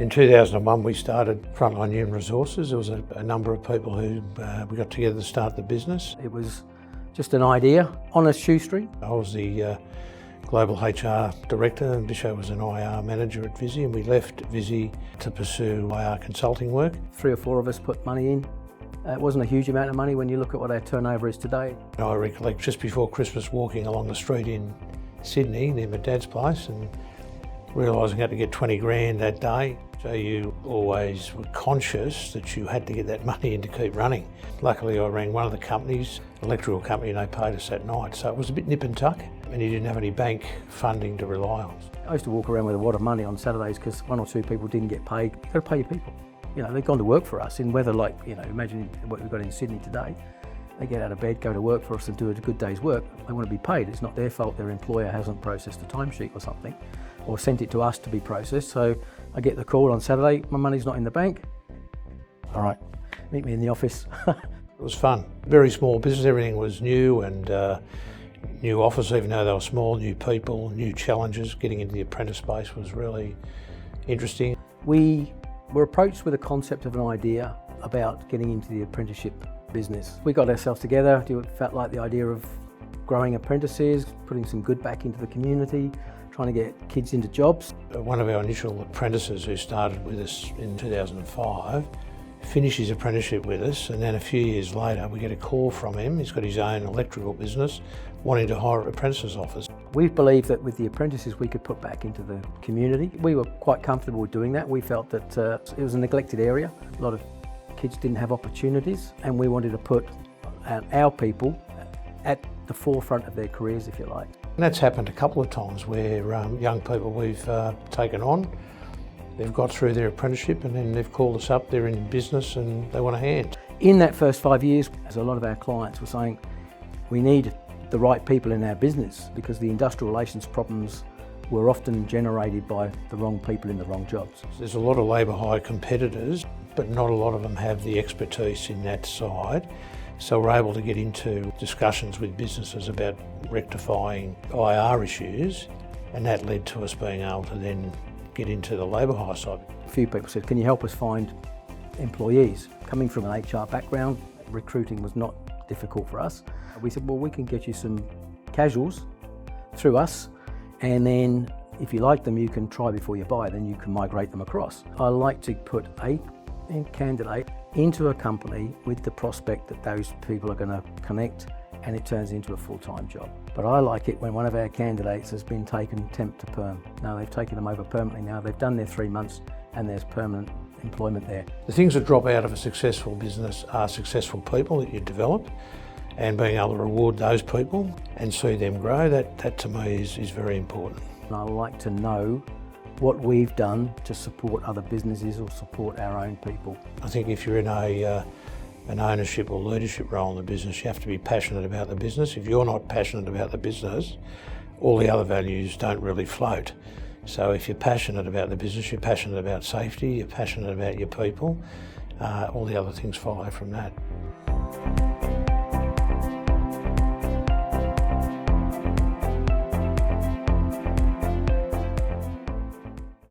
In 2001 we started Frontline Human Resources. There was a number of people who we got together to start the business. It was just an idea on a shoestring. I was the Global HR Director and Bisho was an IR Manager at Visy, and we left Visy to pursue IR consulting work. 3 or 4 of us put money in. It wasn't a huge amount of money when you look at what our turnover is today. I recollect just before Christmas walking along the street in Sydney near my dad's place and realising I had to get 20 grand that day. So you always were conscious that you had to get that money in to keep running. Luckily I rang one of the companies, electrical company, and they paid us that night. So it was a bit nip and tuck, and you didn't have any bank funding to rely on. I used to walk around with a wad of money on Saturdays because 1 or 2 people didn't get paid. You've got to pay your people. You know, they've gone to work for us in weather like, you know, imagine what we've got in Sydney today. They get out of bed, go to work for us and do a good day's work. They want to be paid. It's not their fault their employer hasn't processed a timesheet or something, or sent it to us to be processed. So I get the call on Saturday, my money's not in the bank. All right, meet me in the office. It was fun. Very small business, everything was new, and new office, even though they were small, new people, new challenges. Getting into the apprentice space was really interesting. We were approached with a concept of an idea about getting into the apprenticeship business. We got ourselves together, felt like the idea of growing apprentices, putting some good back into the community, trying to get kids into jobs. One of our initial apprentices who started with us in 2005 finished his apprenticeship with us, and then a few years later we get a call from him. He's got his own electrical business, wanting to hire an apprentice's office. We believed that with the apprentices we could put back into the community. We were quite comfortable with doing that. We felt that it was a neglected area. A lot of kids didn't have opportunities, and we wanted to put our people at the forefront of their careers, if you like. And that's happened a couple of times where young people we've taken on, they've got through their apprenticeship and then they've called us up, they're in business and they want a hand. In that first 5 years, as a lot of our clients were saying, we need the right people in our business because the industrial relations problems were often generated by the wrong people in the wrong jobs. There's a lot of labour hire competitors, but not a lot of them have the expertise in that side. So we're able to get into discussions with businesses about rectifying IR issues, and that led to us being able to then get into the labour hire side. A few people said, can you help us find employees? Coming from an HR background, recruiting was not difficult for us. We said, well, we can get you some casuals through us, and then if you like them, you can try before you buy, then you can migrate them across. I like to put a candidate into a company with the prospect that those people are going to connect and it turns into a full-time job. But I like it when one of our candidates has been taken temp to perm. Now they've taken them over permanently now. They've done their 3 months and there's permanent employment there. The things that drop out of a successful business are successful people that you develop, and being able to reward those people and see them grow, that to me is very important. And I like to know what we've done to support other businesses or support our own people. I think if you're in an ownership or leadership role in the business, you have to be passionate about the business. If you're not passionate about the business, all the other values don't really float. So if you're passionate about the business, you're passionate about safety, you're passionate about your people, all the other things follow from that.